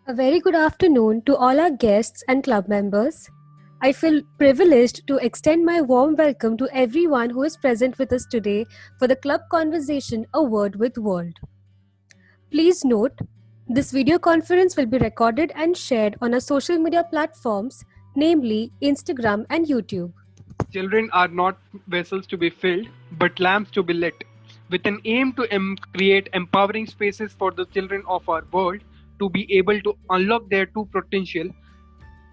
A very good afternoon to all our guests and club members. I feel privileged to extend my warm welcome to everyone who is present with us today for the Club Conversation A Word with World. Please note, this video conference will be recorded and shared on our social media platforms, namely Instagram and YouTube. Children are not vessels to be filled, but lamps to be lit. With an aim to create empowering spaces for the children of our world to be able to unlock their true potential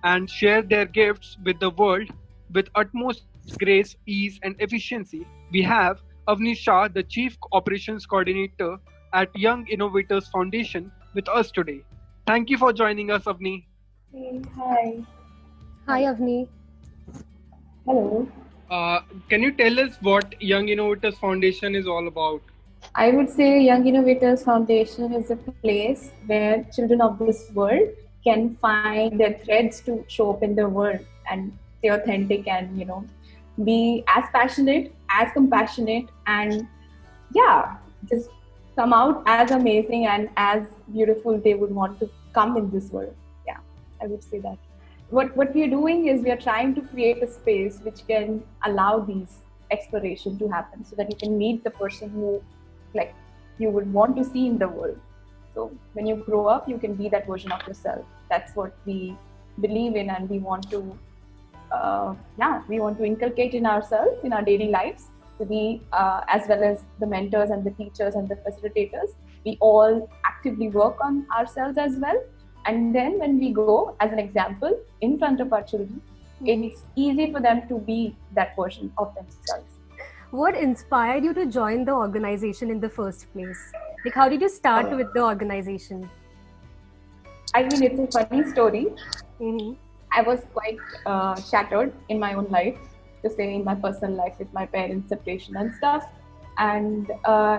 and share their gifts with the world with utmost grace, ease, and efficiency, we have Avni Shah, the Chief Operations Coordinator at Young Innovators Foundation, with us today. Thank you for joining us, Avni. Hey, hi. Hi, Avni. Hello. Can you tell us what Young Innovators Foundation is all about? I would say Young Innovators Foundation is a place where children of this world can find their threads to show up in the world and stay authentic and, be as passionate, as compassionate, and just come out as amazing and as beautiful they would want to come in this world. Yeah, I would say that. What we are doing is we are trying to create a space which can allow these exploration to happen so that you can meet the person who like you would want to see in the world. So when you grow up, you can be that version of yourself. That's what we believe in, and we want to inculcate in ourselves in our daily lives to be as well as the mentors and the teachers and the facilitators. We all actively work on ourselves as well. And then when we go as an example in front of our children, it's easy for them to be that version of themselves. What inspired you to join the organization in the first place? Like, how did you start with the organization? I mean, it's a funny story. Mm-hmm. I was quite shattered in my own life, to say in my personal life with my parents' separation and stuff. And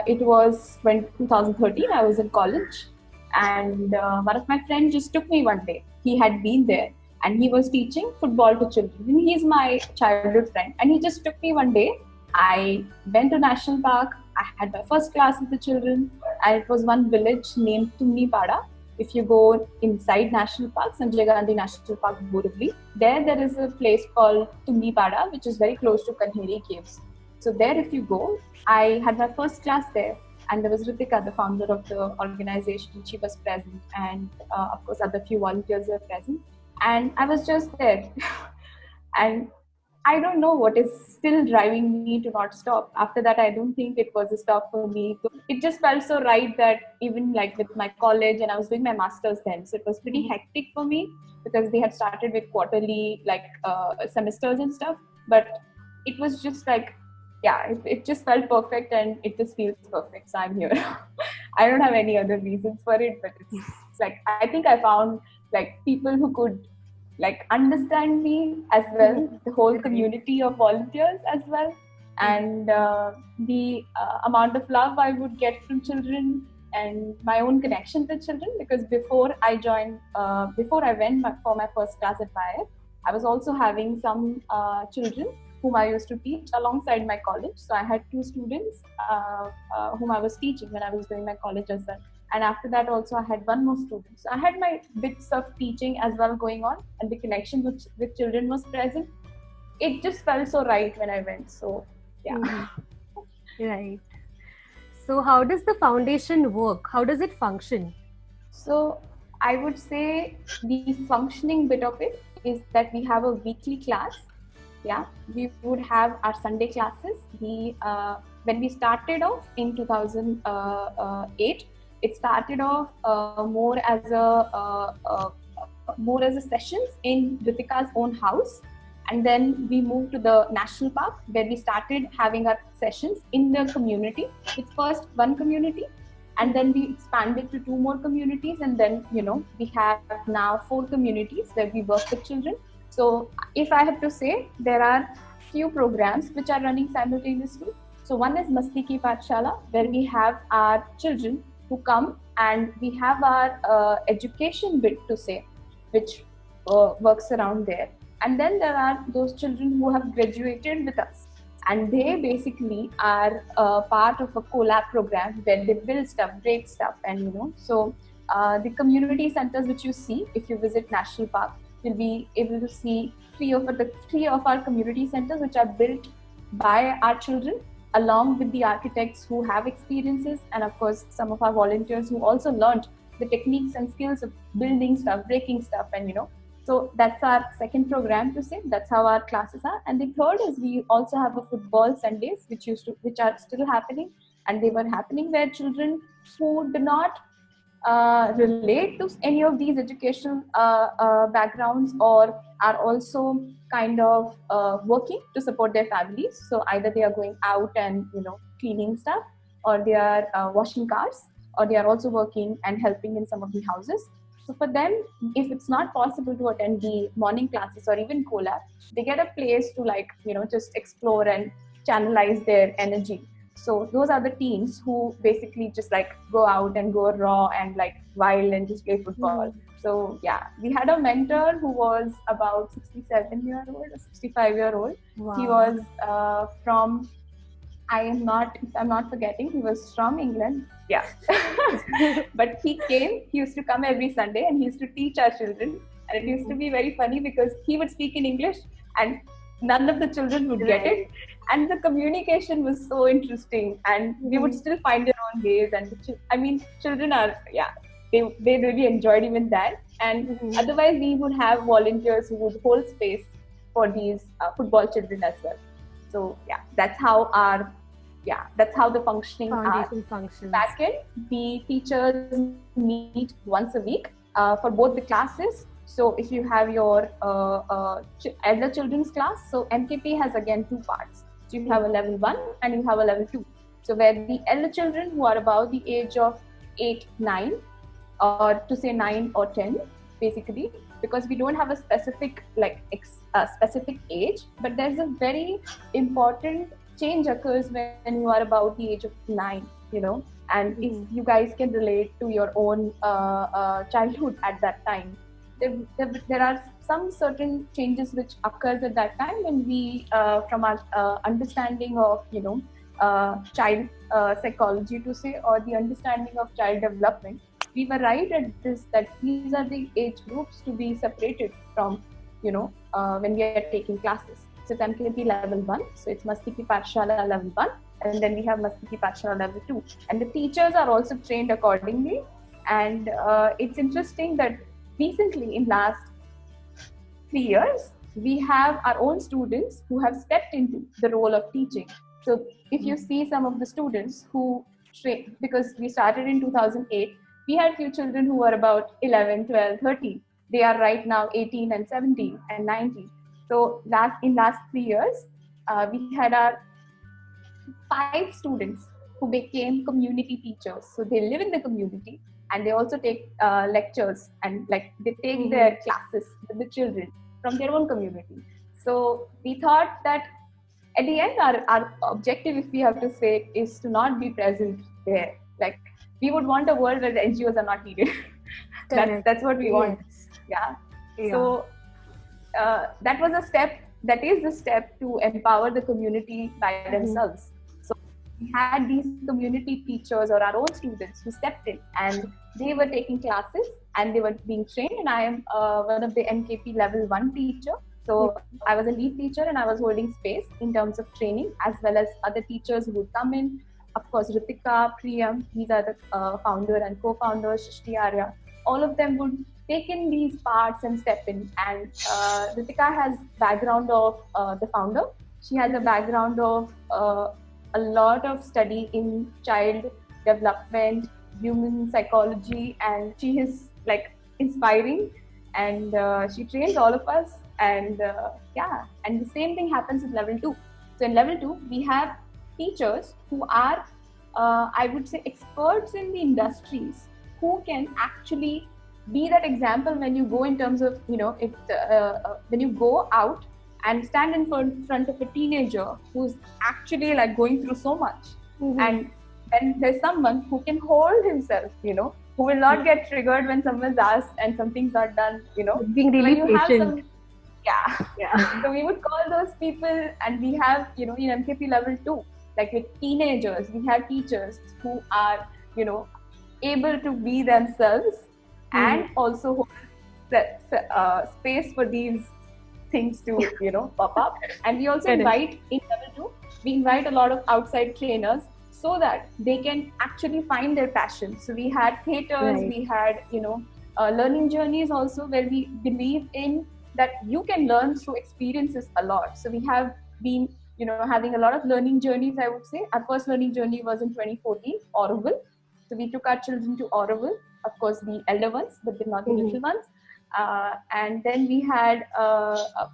it was when 2013, I was in college. And one of my friends just took me one day. He had been there and he was teaching football to children. He's my childhood friend. And he just took me one day. I went to National Park. I had my first class with the children. And it was one village named Tumni Pada. If you go inside National Park, Sanjay Gandhi National Park, Borivali, there is a place called Tumni Pada, which is very close to Kanheri Caves. So there, if you go, I had my first class there. And there was Ritika, the founder of the organization. She was present, and of course, other few volunteers were present. And I was just there, and I don't know what is still driving me to not stop. After that, I don't think it was a stop for me. It just felt so right that even like with my college, and I was doing my master's then, so it was pretty hectic for me because they had started with quarterly semesters and stuff. But it was just like, it just felt perfect, and it just feels perfect. So I'm here. I don't have any other reasons for it, but it's like I think I found like people who could like understand me as well, the whole community of volunteers as well, and the amount of love I would get from children and my own connection with children. Because before I went for my first class at Bayer, I was also having some children whom I used to teach alongside my college. So I had two students whom I was teaching when I was doing my college as well. And after that also I had one more student. So I had my bits of teaching as well going on, and the connection with children was present. It just felt so right when I went. So yeah. Mm-hmm. Right. So how does the foundation work? How does it function? So I would say the functioning bit of it is that we have a weekly class. Yeah, we would have our Sunday classes. When we started off in 2008, it started off more as a sessions in Ritika's own house, and then we moved to the National Park where we started having our sessions in the community. With first one community, and then we expanded to two more communities, and then we have now 4 communities where we work with children. So if I have to say, there are few programs which are running simultaneously. So one is Masti Ki Pathshala, where we have our children who come, and we have our education bit to say, which works around there. And then there are those children who have graduated with us, and they basically are part of a collab program where they build stuff, break stuff, and so The community centers which you see, if you visit National Park, you'll be able to see three of our community centers which are built by our children, along with the architects who have experiences, and of course some of our volunteers who also learned the techniques and skills of building stuff, breaking stuff, and so that's our second program to say. That's how our classes are. And the third is we also have a football Sundays, which are still happening, and they were happening where children who do not relate to any of these educational backgrounds, or are also kind of working to support their families. So either they are going out and cleaning stuff, or they are washing cars, or they are also working and helping in some of the houses. So for them, if it's not possible to attend the morning classes or even collab, they get a place to just explore and channelize their energy. So those are the teams who basically just go out and go raw and wild and just play football. So yeah, we had a mentor who was about 67-year-old or 65-year-old. Wow. He was from, I'm not forgetting, he was from England. Yeah. But he used to come every Sunday and he used to teach our children. And it used to be very funny because he would speak in English and none of the children would get it. And the communication was so interesting, and we would still find their own ways. And children are, they really enjoyed even that. And otherwise, we would have volunteers who would hold space for these football children as well. So yeah, that's how the functioning Foundation functions. Back end, the teachers meet once a week for both the classes. So if you have your elder children's class, so MKP has again two parts. So you have a level 1 and you have a level 2. So where the elder children who are about the age of 8, 9, or to say 9 or 10, basically, because we don't have a specific specific age, but there's a very important change occurs when you are about the age of 9, and if you guys can relate to your own childhood at that time, there are some certain changes which occurs at that time when we, from our understanding of, child psychology to say, or the understanding of child development, we were right at this, that these are the age groups to be separated from, when we are taking classes. So it's MKP level 1, so it's Mastiki Pathshala level 1, and then we have Mastiki Pathshala level 2. And the teachers are also trained accordingly. And it's interesting that recently, in last 3 years, we have our own students who have stepped into the role of teaching. So if you see some of the students who train, because we started in 2008, we had few children who were about 11, 12, 13. They are right now 18 and 17 and 19. So in last 3 years, we had our 5 students who became community teachers. So they live in the community and they also take lectures, and they take their classes with the children from their own community. So we thought that at the end, our objective, if we have to say, is to not be present there. We would want a world where the NGOs are not needed. That's what we want. Yeah. So that was a step. That is the step to empower the community by themselves. So we had these community teachers or our own students who stepped in, and they were taking classes and they were being trained. And I am one of the MKP level 1 teacher. So I was a lead teacher and I was holding space in terms of training, as well as other teachers who would come in. Of course, Ritika, Priyam, these are the founder and co-founders, Shishti Arya. All of them would take in these parts and step in. And Ritika has background of the founder. She has a background of a lot of study in child development, human psychology, and she is inspiring, and she trains all of us. And and the same thing happens with level 2. So in level 2, we have teachers who are, I would say, experts in the industries, who can actually be that example when you go in terms of, when you go out and stand in front of a teenager who's actually going through so much. And then there's someone who can hold himself, who will not get triggered when someone's asked and something's not done, Being really patient. So we would call those people, and we have, in MKP level 2, with teenagers, we have teachers who are, able to be themselves and also hold space for these things to pop up. And we also invite in level 2, we invite a lot of outside trainers so that they can actually find their passion. So we had theaters, we had learning journeys also, where we believe in that you can learn through experiences a lot. So we have been having a lot of learning journeys, I would say. Our first learning journey was in 2014, Auroville. So we took our children to Auroville, of course the elder ones, but not the little ones. And then we had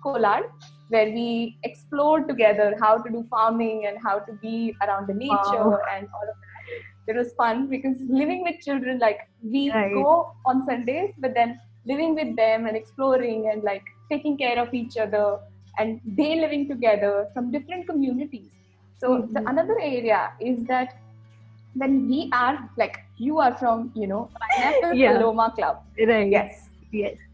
Kolad, where we explored together how to do farming and how to be around the nature and all of that. It was fun because living with children, like we go on Sundays, but then living with them and exploring and like taking care of each other, and they living together from different communities. So the another area is that when we are like, you are from Pineapple Paloma Club, right? Yes.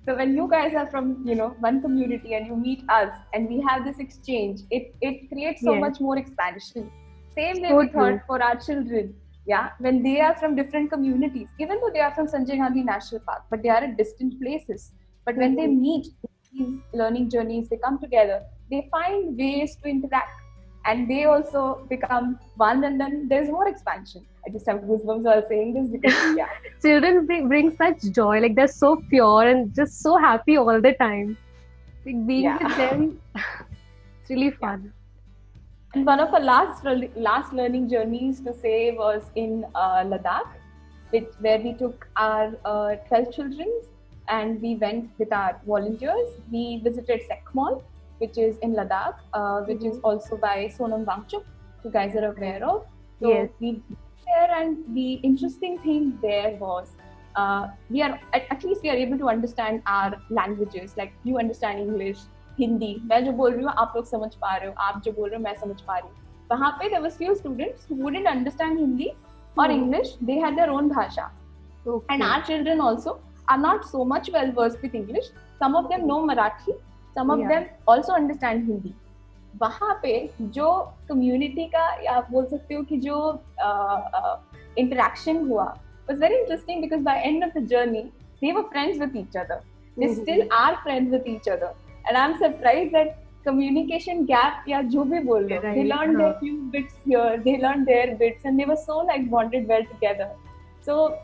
So when you guys are from one community and you meet us and we have this exchange, it creates so much more expansion. Same way we thought for our children. Yeah, when they are from different communities, even though they are from Sanjay Gandhi National Park, but they are at distant places. But when they meet these learning journeys, they come together, they find ways to interact, and they also become one, and then there's more expansion. I just have goosebumps while saying this because children bring such joy. Like they're so pure and just so happy all the time. Like being with them, it's really fun. And one of our last learning journeys to say was in Ladakh, where we took our 12 children and we went with our volunteers. We visited Sekmol, which is in Ladakh, which is also by Sonam Wangchuk, you guys are aware of. So we went there, and the interesting thing there was we are able to understand our languages. Like you understand English, Hindi, मैं जो बोल रही हूँ आप लोग समझ पा रहे हो, आप जो बोल रहे हो मैं समझ पा रही हूँ. वहाँ पे there was few students who wouldn't understand Hindi or English. They had their own bhasha. And our children also are not so much well versed with English. Some of them know Marathi. Some of them also understand Hindi. वहाँ पे जो community का या आप बोल सकते हो कि जो interaction हुआ was very interesting, because by end of the journey they were friends with each other. They still are friends with each other, and I'm surprised that communication gap या जो भी बोल लो, they learned their few bits here, they learned their bits, and they were so like bonded well together. So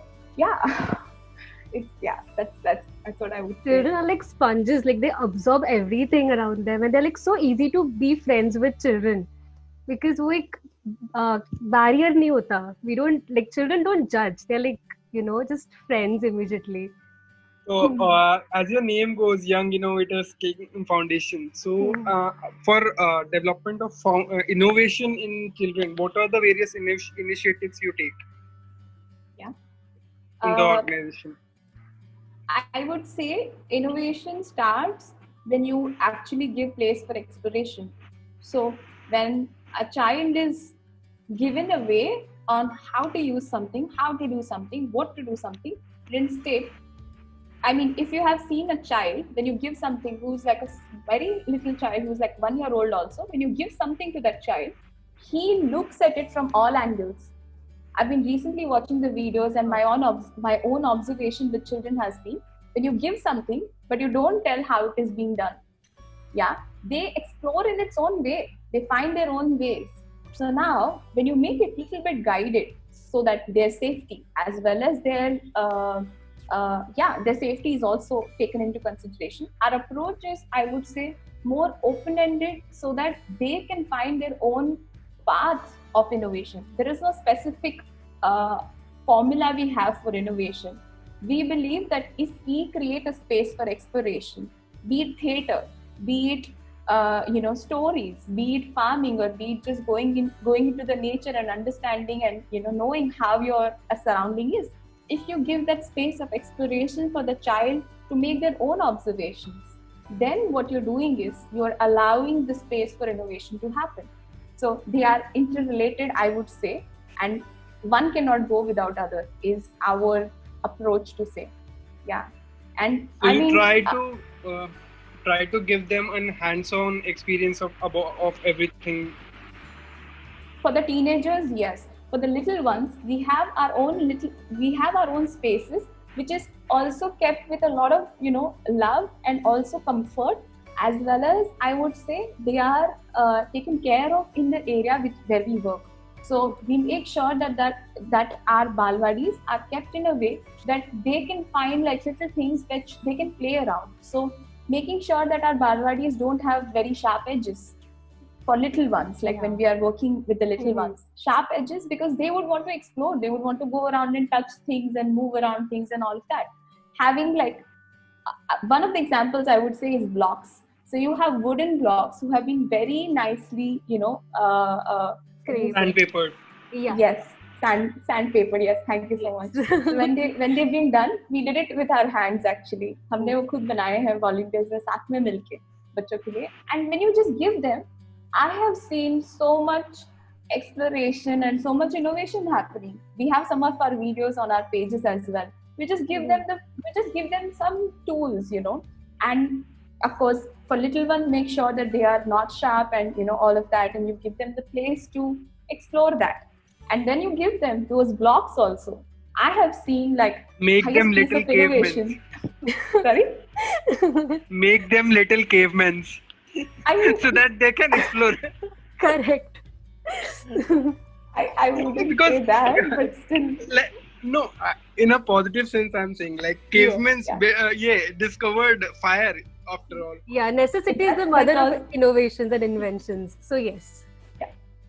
that's what I would say. Children are like sponges, like they absorb everything around them, and they're like so easy to be friends with children because वो एक barrier नहीं होता. We don't like, children don't judge. They're like just friends immediately. So as your name goes, Young Innovators King Foundation. So for development of innovation in children, what are the various initiatives you take? In the organization? I would say innovation starts when you actually give place for exploration. So when a child is given a way on how to use something, how to do something, what to do something, instead, I mean, if you have seen a child, when you give something who's like a very little child, who's like 1 year old also, when you give something to that child, he looks at it from all angles. I've been recently watching the videos, and my own observation with children has been, when you give something, but you don't tell how it is being done, they explore in its own way. They find their own ways. So now, when you make it little bit guided, so that their safety as well as their safety is also taken into consideration. Our approach is, I would say, more open-ended, so that they can find their own path of innovation. There is no specific formula we have for innovation. We believe that if we create a space for exploration, be it theater, be it stories, be it farming, or be it just going into the nature and understanding and knowing how your surrounding is. If you give that space of exploration for the child to make their own observations, then what you're doing is you're allowing the space for innovation to happen. So they are interrelated, I would say, and one cannot go without other, is our approach to say. And so you try to give them a hands-on experience of everything. For the teenagers, yes. For the little ones, we have our own spaces, which is also kept with a lot of love and also comfort, as well as I would say they are taken care of in the area where we work. So we make sure that our balwadis are kept in a way that they can find like little things which they can play around. So making sure that our balwadis don't have very sharp edges for little ones, like when we are working with the little ones, sharp edges, because they would want to explore, they would want to go around and touch things and move around things and all of that. Having like one of the examples I would say is blocks. So you have wooden blocks who have been very nicely, Sandpapered. Yeah. Yes, sandpaper. Yes, thank you so much. So when they've been done, we did it with our hands actually. हमने वो खुद बनाए हैं volunteers ने साथ में मिलके बच्चों के लिए. And when you just give them, I have seen so much exploration and so much innovation happening. We have some of our videos on our pages as well. We just give them some tools, and of course for little ones, make sure that they are not sharp and all of that, and you give them the place to explore that. And then you give them those blocks also. I have seen like make them little cavemen. Sorry? Make them little cavemen. I mean, so that they can explore. Correct. I wouldn't say that, but still. In a positive sense, I'm saying like cavemen, discovered fire after all. Yeah, necessity is the mother of innovations and inventions. So yes.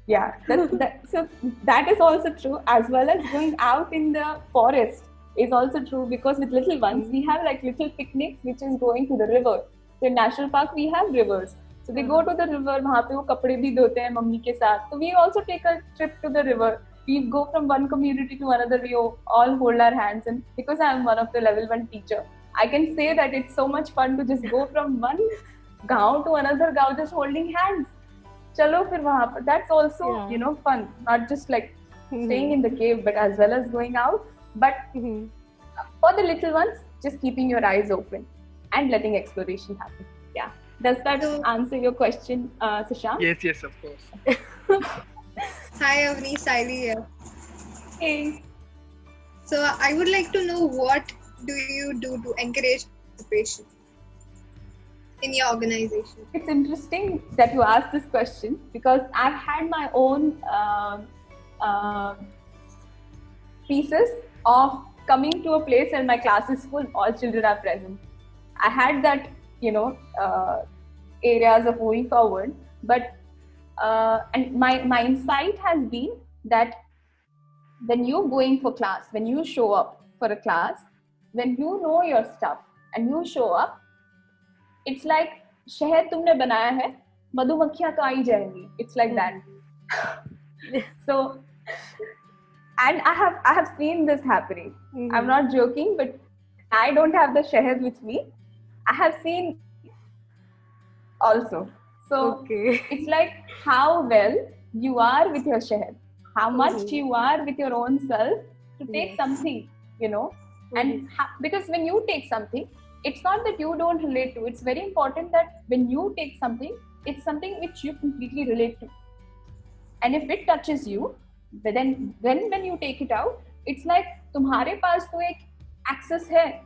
Yeah, so that is also true, as well as going out in the forest is also true, because with little ones we have like little picnics which is going to the river. So in national park we have rivers, so they go to the river, वहाँ पे वो कपड़े भी धोते हैं mummy के साथ. So we also take a trip to the river. We go from one community to another. We all hold our hands, and because I am one of the level 1 teacher, I can say that it's so much fun to just go from one गाँव to another गाँव just holding hands. चलो फिर वहाँ पर. That's also fun, not just like staying in the cave, but as well as going out. But for the little ones, just keeping your eyes open and letting exploration happen. Yeah. Does that answer your question, Sushant? Yes, of course. Hi, Avni, Saili here. Hey. So I would like to know, what do you do to encourage participation in your organization? It's interesting that you asked this question, because I've had my own pieces of coming to a place where my class is full, all children are present. I had that, areas of moving forward, but and my insight has been that when you're going for class, when you show up for a class, when you know your stuff and you show up, it's like शहद तुमने बनाया है, मधुमक्खियां तो आ ही जाएंगी. It's like that. So, and I have seen this happening. I'm not joking, but I don't have the shahad with me. I have seen also. So it's like how well you are with your shahad, how much you are with your own self to take something, and because when you take something, it's not that you don't relate to. It's very important that when you take something, it's something which you completely relate to. And if it touches you, then when you take it out, it's like तुम्हारे पास तो एक access है,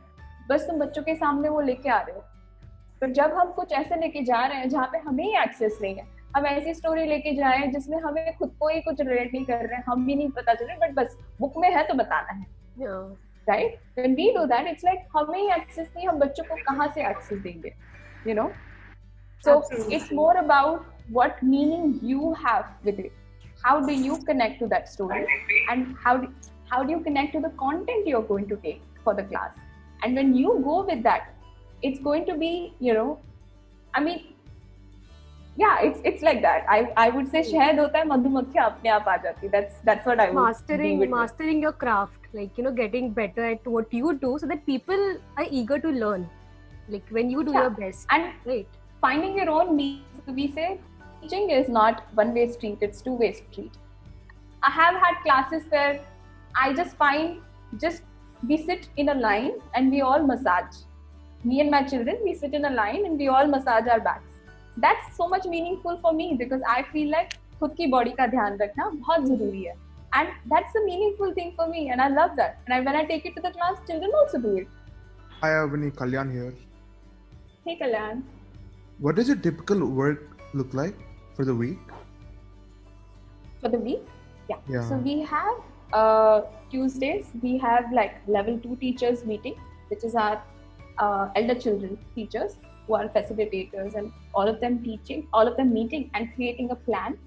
बस तुम बच्चों के सामने वो लेके आ रहे हो. पर जब हम कुछ ऐसे लेके जा रहे हैं जहाँ पे हमें ही access नहीं है, हम ऐसी स्टोरी लेके जा रहे हैं जिसमें हमें खुद को ही कुछ रिलेट नहीं कर रहे हैं, हम भी नहीं पता चल रहे, बट बस बुक में है तो बताना है. Right? When we do that, it's like हमें ही access नहीं, हम बच्चों को कहाँ से access देंगे, So absolutely. It's more about what meaning you have with it. How do you connect to that story, and how do you connect to the content you're going to take for the class? And when you go with that, it's going to be, it's like that. I would say शहद होता है, मधुमक्खियां अपने आप आ जाती. That's what I would mastering your craft, like getting better at what you do, so that people are eager to learn. Like when you do your best, and right, finding your own niche. We say teaching is not one-way street; it's two-way street. I have had classes where I just find we sit in a line and we all massage. Me and my children, we sit in a line and we all massage our backs. That's so much meaningful for me, because I feel like खुद की body का ध्यान रखना बहुत जरूरी है. And that's a meaningful thing for me, and I love that. And when I take it to the class, children also do it. Hi Avani, Kalyan here. Hey Kalyan. What does your typical work look like for the week? For the week? Yeah. So we have Tuesdays, we have like level 2 teachers meeting, which is our elder children teachers who are facilitators, and all of them meeting and creating a plan.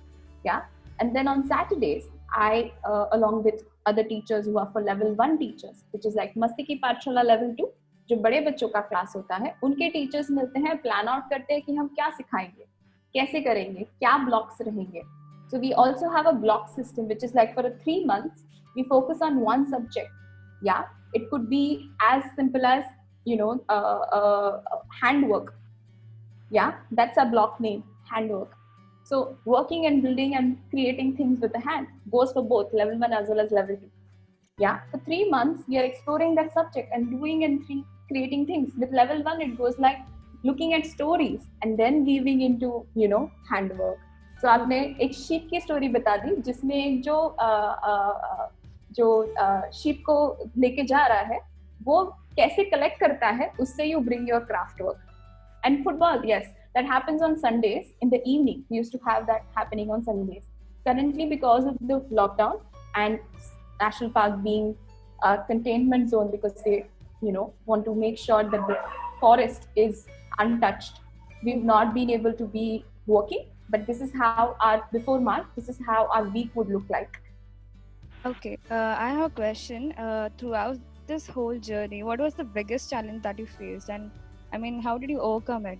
Yeah. And then on Saturdays, I along with other teachers who are for level 1 teachers, which is like Masti Ki Pathshala level 2, जो बड़े बच्चों का class होता है, उनके teachers मिलते हैं, plan out करते हैं कि हम क्या सिखाएंगे, कैसे करेंगे, क्या ब्लॉक्स रहेंगे. So we also have a block system, which is like for 3 months, we focus on one subject. Yeah, it could be as simple as, handwork. Yeah, that's a block name, handwork. So working and building and creating things with the hand goes for both level 1 as well as level 2. Yeah, for 3 months, we are exploring that subject and doing and creating things. With level 1, it goes like looking at stories and then weaving into, handwork. तो आपने एक sheep की story बता दी जिसमें जो sheep को लेके जा रहा है वो कैसे कलेक्ट करता है, उससे you bring your craft work. And football, yes, that happens on Sundays in the evening. We used to have that happening on Sundays. Currently, because of the lockdown and National Park being a containment zone because they, want to make sure that the forest is untouched, we've not been able to be working. But this is how before March, this is how our week would look like. Okay, I have a question. Throughout this whole journey, what was the biggest challenge that you faced? And I mean, how did you overcome it?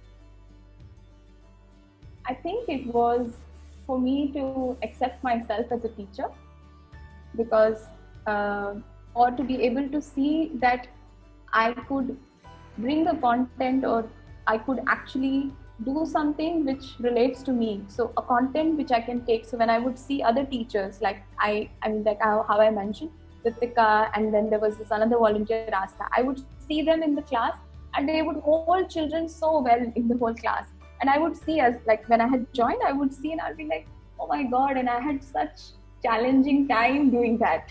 I think it was for me to accept myself as a teacher, because or to be able to see that I could bring the content, or I could actually do something which relates to me. So a content which I can take. So when I would see other teachers, like how I mentioned Ritika, and then there was this another volunteer, Rasta, I would see them in the class and they would hold children so well in the whole class. And I would see, as like when I had joined, I would see and I'd be like, oh my God, and I had such challenging time doing that.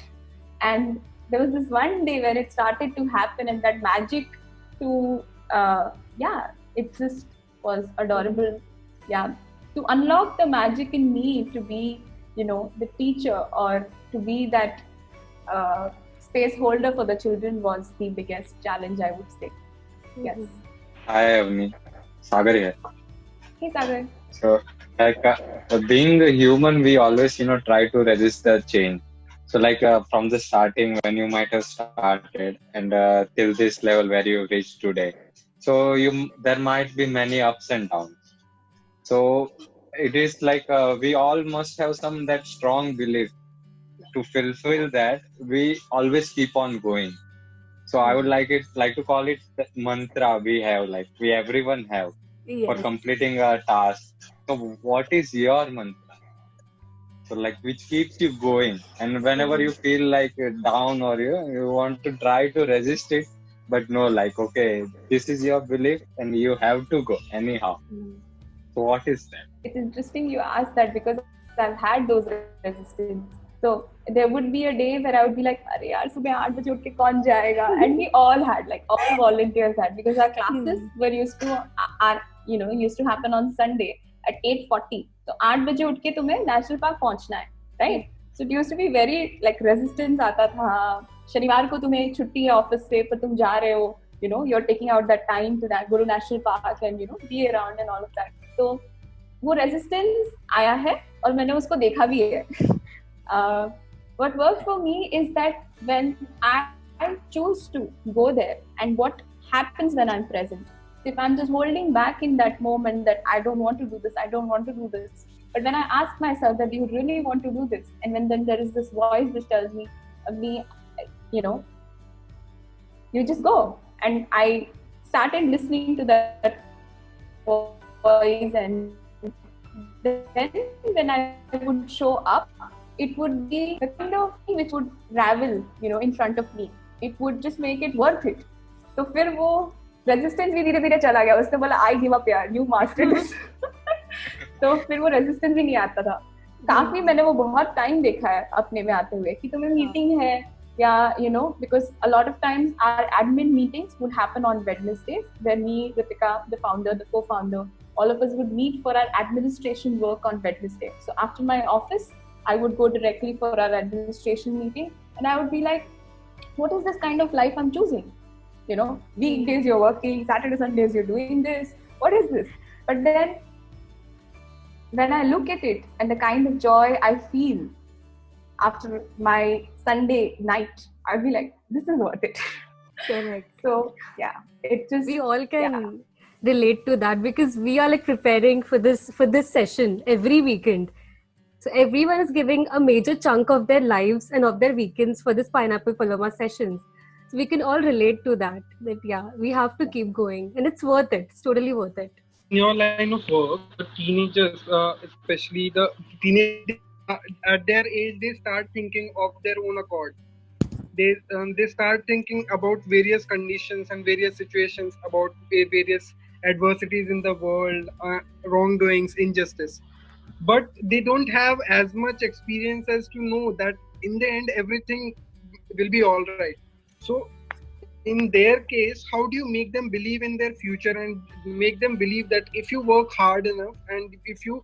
And there was this one day where it started to happen, and that magic to it just was adorable. Yeah, to unlock the magic in me to be, the teacher, or to be that space holder for the children was the biggest challenge, I would say. Yes. Hi Avni, Sagar here. Hey Sagar. So being a human, we always try to resist the change. So from the starting, when you might have started, and till this level where you reached today, so there might be many ups and downs. So it is like we all must have some that strong belief to fulfill that. We always keep on going. So I would like to call it the mantra we have, like everyone have for completing a task. So what is your mantra? So which keeps you going, and whenever you feel like down, or you want to try to resist it, but no, okay, this is your belief and you have to go anyhow. So what is that? It's interesting you asked that, because I've had those resistance. So there would be a day where I would be like, "Arey yaar, subah 8 baje uth ke kaun jayega?" And we all had, all volunteers had, because our classes were used to happen on Sunday at 8:40. So 8 baje uth ke tumhe National Park पहुंचना है, right? So it used to be very resistance आता था. शनिवार को तुम्हें छुट्टी है office से, पर तुम जा रहे हो, you're taking out that time to go to National Park and be around and all of that. तो वो resistance आया है और मैंने उसको देखा भी है. What works for me is that when I choose to go there, and what happens when I'm present. If I'm just holding back in that moment that I don't want to do this, I don't want to do this. But when I ask myself that you really want to do this, and then there is this voice which tells me, you just go. And I started listening to that voice, and then when I would show up, it would be the kind of thing which would ravel, in front of me. It would just make it worth it. तो फिर वो resistance भी धीरे-धीरे चला गया. उसने बोला I give up यार, you mastered this. तो फिर वो resistance भी नहीं आता था. काफी मैंने वो बहुत टाइम देखा है अपने में आते हुए कि तुम्हें मीटिंग है या because a lot of times our admin meetings would happen on Wednesdays where me, Ritika, the founder, the co-founder, all of us would meet for our administration work on Wednesday. So after my office, I would go directly for our administration meeting and I would be like, what is this kind of life I'm choosing? Weekdays you're working, Saturday, Sundays you're doing this. What is this? But then when I look at it and the kind of joy I feel after my Sunday night, I'll be like, this is worth it. Correct. So yeah, it just We all can relate to that because we are like preparing for this session every weekend. So everyone is giving a major chunk of their lives and of their weekends for this Pineapple Paloma sessions. So we can all relate to that. That we have to keep going, and it's worth it. It's totally worth it. In your line of work, the teenagers, especially the teenagers, at their age, they start thinking of their own accord. They start thinking about various conditions and various situations, about various adversities in the world, wrongdoings, injustice. But they don't have as much experience as to know that in the end everything will be all right. So in their case, how do you make them believe in their future and make them believe that if you work hard enough and if you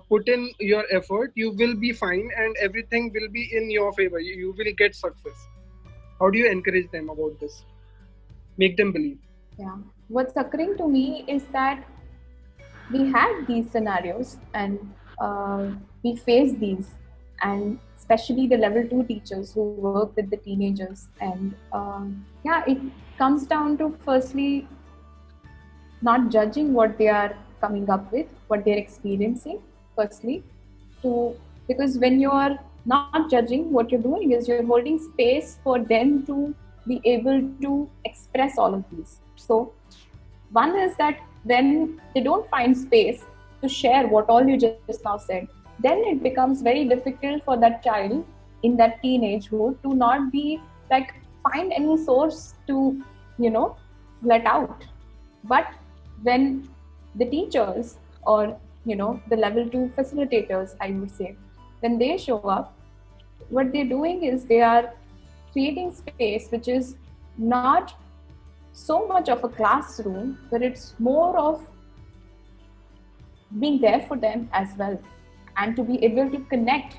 put in your effort, you will be fine and everything will be in your favor, you will get success? How do you encourage them about this? Make them believe. Yeah. What's occurring to me is that we had these scenarios and we face these, and especially the level 2 teachers who work with the teenagers. And it comes down to firstly not judging what they are coming up with, what they're experiencing, firstly, because when you are not judging, what you're doing is you're holding space for them to be able to express all of these. So one is that when they don't find space to share what all you just now said, then it becomes very difficult for that child in that teenagehood to not be like find any source to let out. But when the teachers or the level 2 facilitators, I would say, when they show up, what they're doing is they are creating space which is not so much of a classroom, but it's more of being there for them as well, and to be able to connect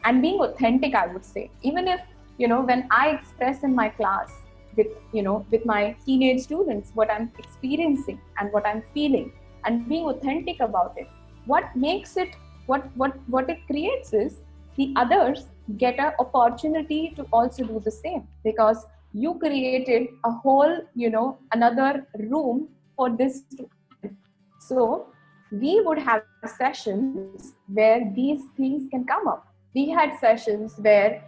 and being authentic, I would say. Even if when I express in my class with my teenage students what I'm experiencing and what I'm feeling and being authentic about it, what makes it what it creates is the others get an opportunity to also do the same, because you created a whole another room for this. So we would have sessions where these things can come up. We had sessions where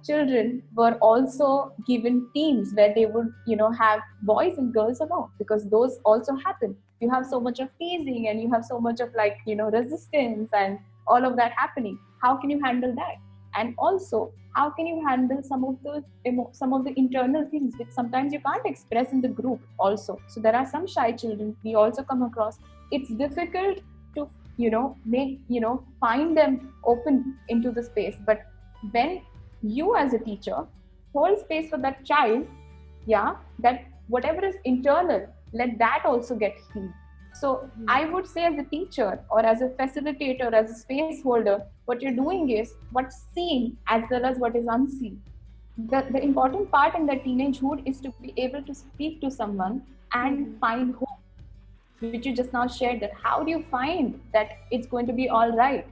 children were also given teams where they would have boys and girls along, because those also happen. You have so much of teasing and you have so much of resistance and all of that happening. How can you handle that? And also, how can you handle some of the internal things which sometimes you can't express in the group also? So there are some shy children we also come across. It's difficult to find them open into the space. But when you as a teacher hold space for that child, that whatever is internal, let that also get healed. So I would say, as a teacher or as a facilitator, as a space holder, what you're doing is what's seen as well as what is unseen. The important part in the teenagehood is to be able to speak to someone and find hope, which you just now shared. That how do you find that it's going to be all right?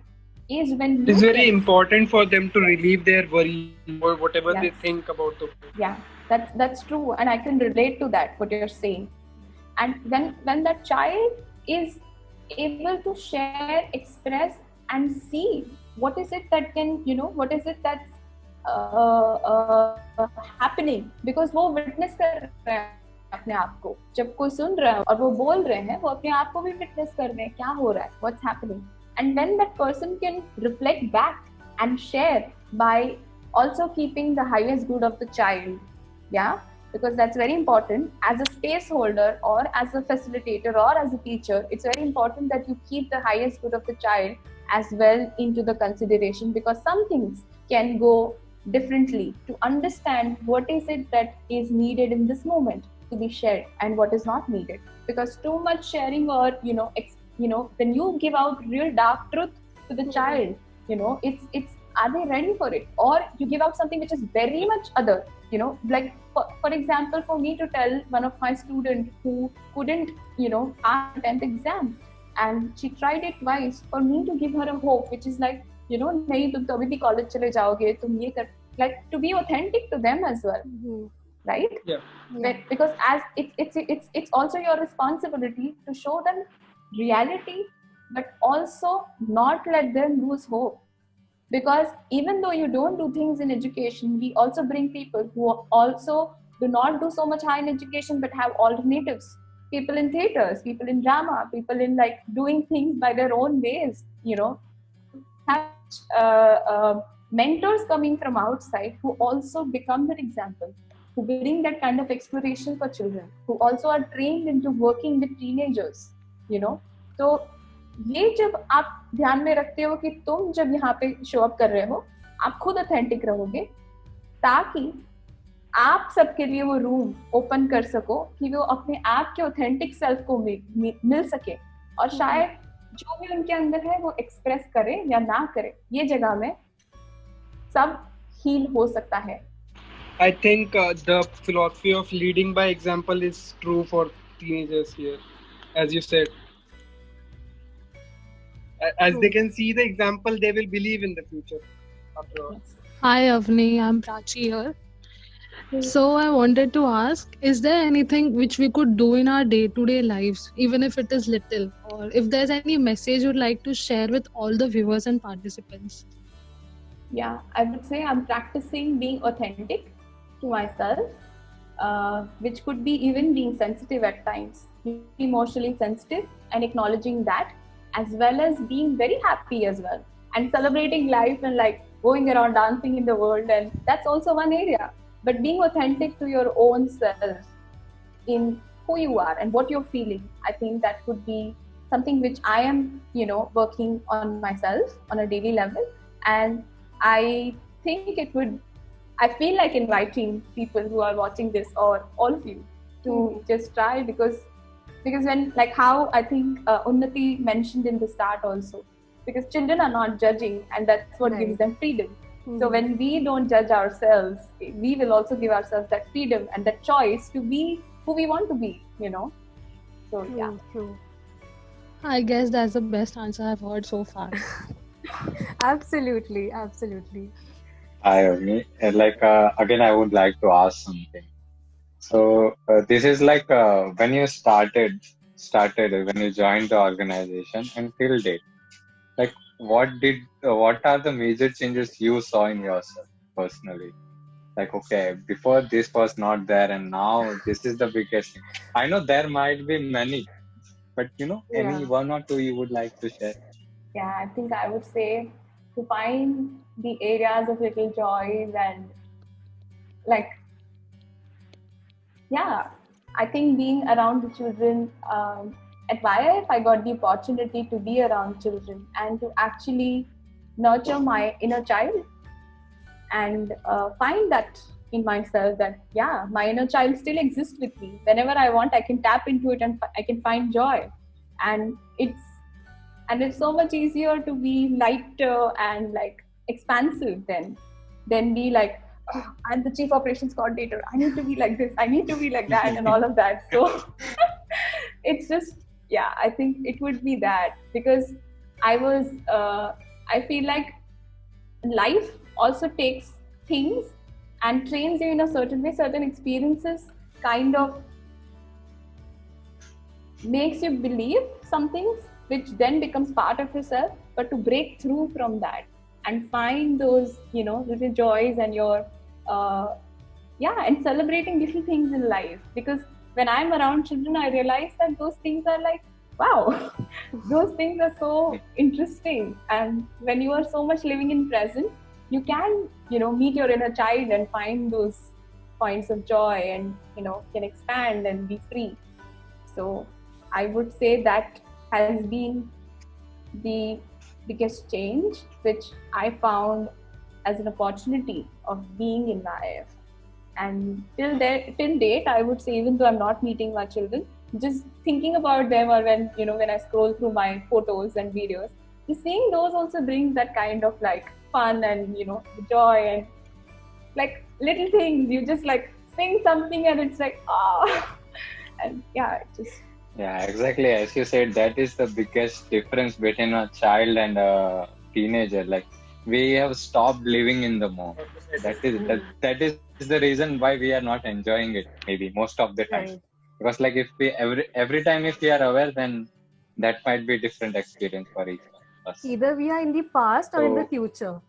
Is when it's very important for them to relieve their worry or whatever they think about the world. Yeah, that's true, and I can relate to that, what you're saying. And when that child is able to share, express, and see what is it that can, what is it that's happening, because वो witness कर रहे हैं अपने आप को. जब कोई सुन रहा है और वो बोल रहे हैं, वो अपने आप को भी witness कर रहे हैं क्या हो रहा है, what's happening. And when that person can reflect back and share by also keeping the highest good of the child, because that's very important. As a space holder or as a facilitator or as a teacher, it's very important that you keep the highest good of the child as well into the consideration, because some things can go differently, to understand what is it that is needed in this moment to be shared and what is not needed. Because too much sharing, or when you give out real dark truth to the child, it's are they ready for it? Or you give out something which is very much other, like for example, for me to tell one of my students who couldn't pass the 10th exam, and she tried it twice, for me to give her a hope which is like, nahi tum to abhi bhi college chale jaoge, tum ye kar, like to be authentic to them as well. Right? Yeah. Because as it's also your responsibility to show them reality, but also not let them lose hope. Because even though you don't do things in education, we also bring people who also do not do so much high in education but have alternatives. People in theaters, people in drama, people in like doing things by their own ways, have mentors coming from outside who also become that example, who bring that kind of exploration for children, who also are trained into working with teenagers, तो ये जब आप ध्यान में रखते हो कि तुम जब यहाँ पे शो अप कर रहे हो, आप खुद ऑथेंटिक रहोगे, ताकि आप सबके लिए वो रूम ओपन कर सको कि वो अपने आप के ऑथेंटिक सेल्फ को मिल सके, और शायद जो भी उनके अंदर है वो एक्सप्रेस करे या ना करे, ये जगह में सब हील हो सकता है. I think the philosophy of leading by example is true for teenagers here, as you said. As they can see the example, they will believe in the future. After all. Hi Avni, I'm Prachi here. So I wanted to ask, is there anything which we could do in our day-to-day lives, even if it is little, or if there's any message you'd like to share with all the viewers and participants? Yeah, I would say I'm practicing being authentic to myself, which could be even being sensitive at times, being emotionally sensitive and acknowledging that, as well as being very happy as well, and celebrating life and like going around dancing in the world, and that's also one area. But being authentic to your own self in who you are and what you're feeling, I think that could be something which I am, working on myself on a daily level. And I think I feel like inviting people who are watching this, or all of you, to just try, because when, like how I think Unnati mentioned in the start also, because children are not judging, and that's what gives them freedom. So when we don't judge ourselves, we will also give ourselves that freedom and that choice to be who we want to be, So yeah. True. I guess that's the best answer I've heard so far. Absolutely. Hi, Avni. Again, I would like to ask something. So this is like when you started when you joined the organization until date. Like, what are the major changes you saw in yourself personally? Like, okay, before this was not there, and now this is the biggest thing. I know there might be many, but any one or two you would like to share? Yeah, I think I would say to find the areas of little joys, and I think being around the children, at YIF I got the opportunity to be around children and to actually nurture my inner child, and find that in myself that my inner child still exists with me. Whenever I want, I can tap into it and I can find joy, and it's so much easier to be lighter and like expansive than be like, oh, I'm the chief operations coordinator, I need to be like this, I need to be like that, and all of that. So it's just, I think it would be that, because I feel like life also takes things and trains you in a certain way. Certain experiences kind of makes you believe some things, which then becomes part of yourself. But to break through from that and find those, little joys and your, and celebrating little things in life. Because when I'm around children, I realize that those things are like, wow, those things are so interesting. And when you are so much living in present, you can, meet your inner child and find those points of joy, and, can expand and be free. So I would say that has been the biggest change, which I found as an opportunity of being in my IF. And till date, I would say, even though I'm not meeting my children, just thinking about them, or when I scroll through my photos and videos, just seeing those also brings that kind of like fun and joy, and like little things. You just like sing something and it's like and yeah, it just Yeah, exactly. As you said, that is the biggest difference between a child and a teenager. Like, we have stopped living in the moment. That is the reason why we are not enjoying it. Maybe most of the time, Right. because like if we every time if we are aware, then that might be different experience for each of us. Either we are in the past or in the So future,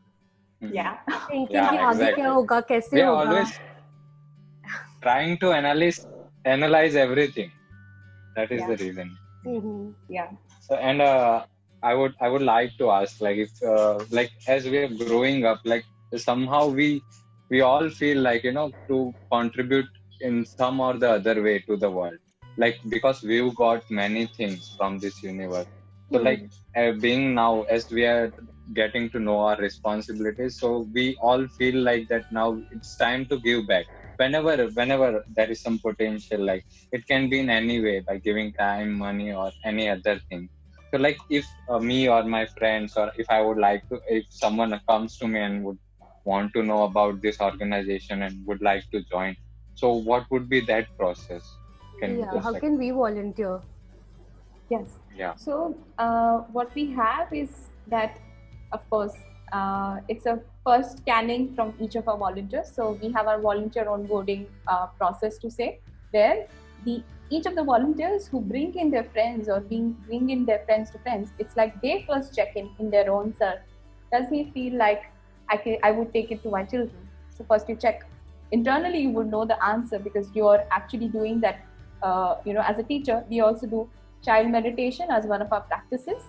yeah. thinking कि yeah, आगे क्या exactly. होगा, कैसे We are होगा. always trying to analyze everything. That is Yeah. the reason. Mhm. Yeah. So, and I would like to ask, like, if like as we are growing up, like somehow we all feel like to contribute in some or the other way to the world, like because we've got many things from this universe. So like being now as we are getting to know our responsibilities, so we all feel like that now it's time to give back. Whenever there is some potential, like it can be in any way, by giving time, money, or any other thing. So like if me or my friends, or if I would like to, if someone comes to me and would want to know about this organization and would like to join, so what would be that process? Can you Yeah, just how like, can we volunteer? Yes. yeah. So what we have is that, of course, it's a first scanning from each of our volunteers. So we have our volunteer onboarding process to say, where each of the volunteers who bring in their friends or bring in their friends to friends, it's like they first check in their own self. Does he feel like I would take it to my children? So first you check. Internally, you would know the answer because you're actually doing that. As a teacher, we also do child meditation as one of our practices.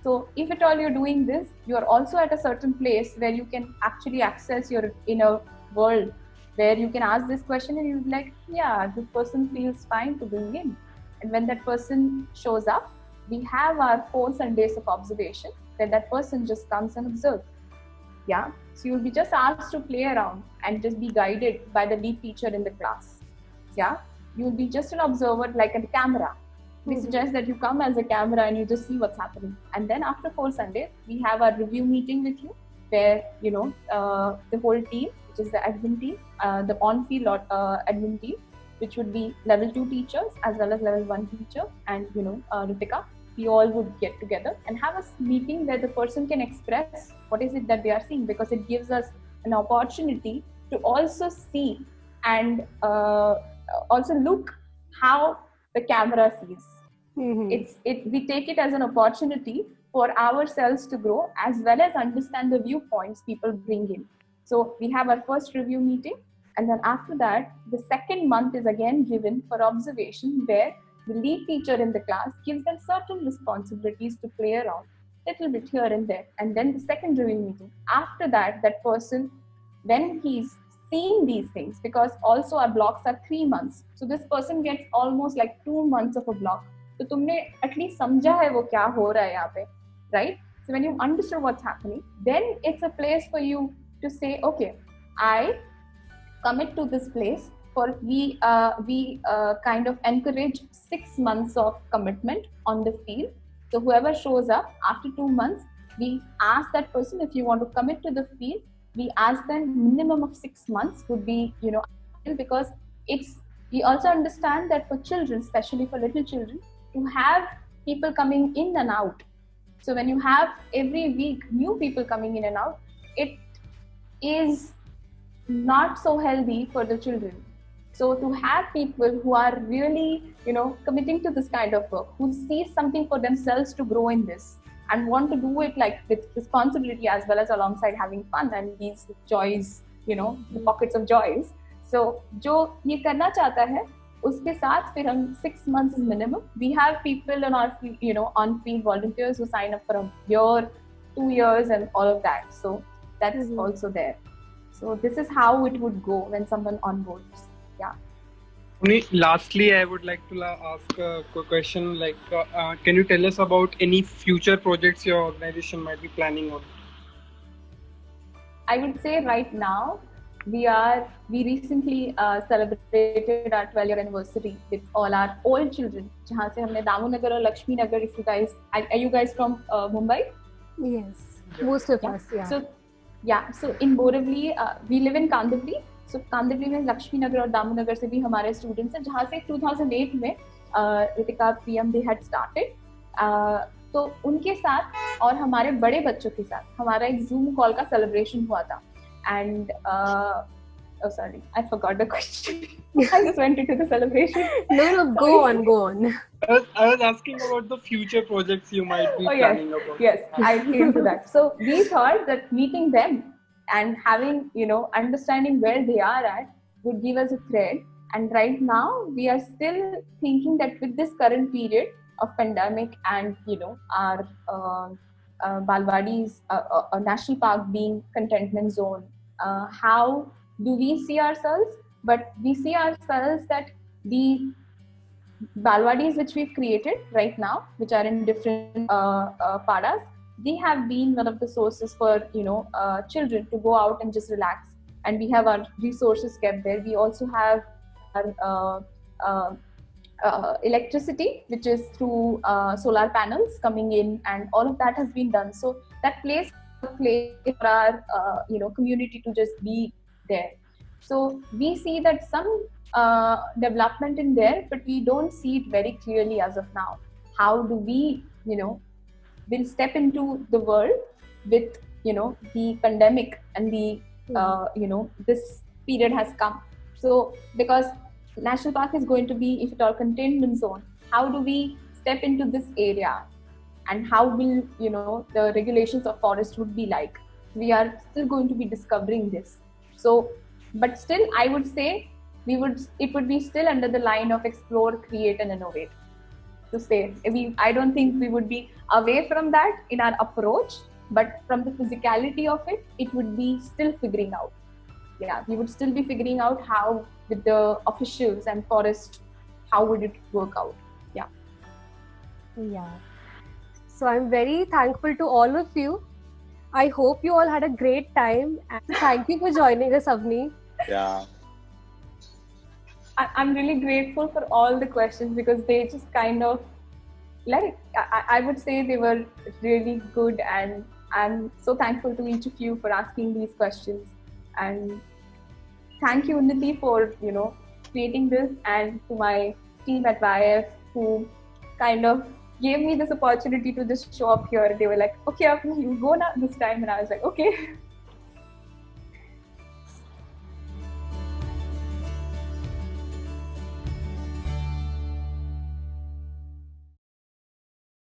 So if at all you're doing this, you're also at a certain place where you can actually access your inner world, where you can ask this question and you're like, yeah, this person feels fine to bring in. And when that person shows up, we have our 4 Sundays of observation where that person just comes and observes. Yeah. So you'll be just asked to play around and just be guided by the lead teacher in the class. Yeah. You'll be just an observer like a camera. We suggest that you come as a camera and you just see what's happening. And then after 4 Sundays, we have our review meeting with you where, the whole team, which is the admin team, the on-field admin team, which would be level 2 teachers as well as level 1 teacher and, Ritika, we all would get together and have a meeting where the person can express what is it that they are seeing, because it gives us an opportunity to also see and also look how the camera sees. We take it as an opportunity for ourselves to grow as well as understand the viewpoints people bring in. So we have our first review meeting, and then after that, the second month is again given for observation, where the lead teacher in the class gives them certain responsibilities to play around, little bit here and there. And then the second review meeting. After that, that person, when he's seeing these things, because also our blocks are 3 months, so this person gets almost like 2 months of a block. So तुमने at least समझा है वो क्या हो रहा है यहाँ पे, right? So when you understand what's happening, then it's a place for you to say, okay, I commit to this place. For we kind of encourage 6 months of commitment on the field. So whoever shows up after 2 months, we ask that person, if you want to commit to the field, we ask them minimum of 6 months would be, because we also understand that for children, especially for little children, to have people coming in and out. So when you have every week new people coming in and out, it is not so healthy for the children. So to have people who are really, committing to this kind of work, who see something for themselves to grow in this and want to do it like with responsibility as well as alongside having fun and these joys, the pockets of joys. So जो ये करना चाहता है, उसके साथ फिर हम 6 months is minimum. We have people on our, on-field volunteers who sign up for a year, 2 years, and all of that. So that's also there. So this is how it would go when someone onboards. Yeah. Lastly, I would like to ask a question like, can you tell us about any future projects your organization might be planning on? I would say right now, we recently celebrated our 12-year anniversary with all our old children. जहाँ से हमने दामोनगर और लक्ष्मी नगर. If you guys, are you guys from Mumbai? Yes, most of us, yeah. So in Borivali, we live in Kandivali. So Kandivali में लक्ष्मी नगर और दामोनगर से भी हमारे students हैं, जहाँ से 2008 में Ritika PM they had started. तो उनके साथ और हमारे बड़े बच्चों के साथ हमारा एक Zoom कॉल का celebration हुआ था. And oh sorry, I forgot the question. I just went into the celebration. No, go on. I was asking about the future projects you might be planning about. Yes, I came to that. So we thought that meeting them and having, understanding where they are at would give us a thread. And right now we are still thinking that with this current period of pandemic and, our Balwadis, a national park being contentment zone, how do we see ourselves? But we see ourselves that the Balwadis which we've created right now, which are in different padas, they have been one of the sources for children to go out and just relax. And we have our resources kept there. We also have our electricity, which is through solar panels coming in, and all of that has been done. So that place for our community to just be there. So we see that some development in there, but we don't see it very clearly as of now. How do we, will step into the world with, the pandemic and the, this period has come. So because National Park is going to be, if at all, containment zone, how do we step into this area? And how will, the regulations of forest would be like? We are still going to be discovering this. So, but still, I would say it would be still under the line of explore, create, and innovate. To say, I don't think we would be away from that in our approach, but from the physicality of it, it would be still figuring out. Yeah, we would still be figuring out how with the officials and forest, how would it work out? Yeah. So I'm very thankful to all of you. I hope you all had a great time. And thank you for joining us, Avni. Yeah. I'm really grateful for all the questions because they just kind of, like, I would say they were really good, and I'm so thankful to each of you for asking these questions. And thank you, Unnati, for, creating this, and to my team at YF who kind of gave me this opportunity to just show up here. They were like, okay, you go now this time. And I was like, okay.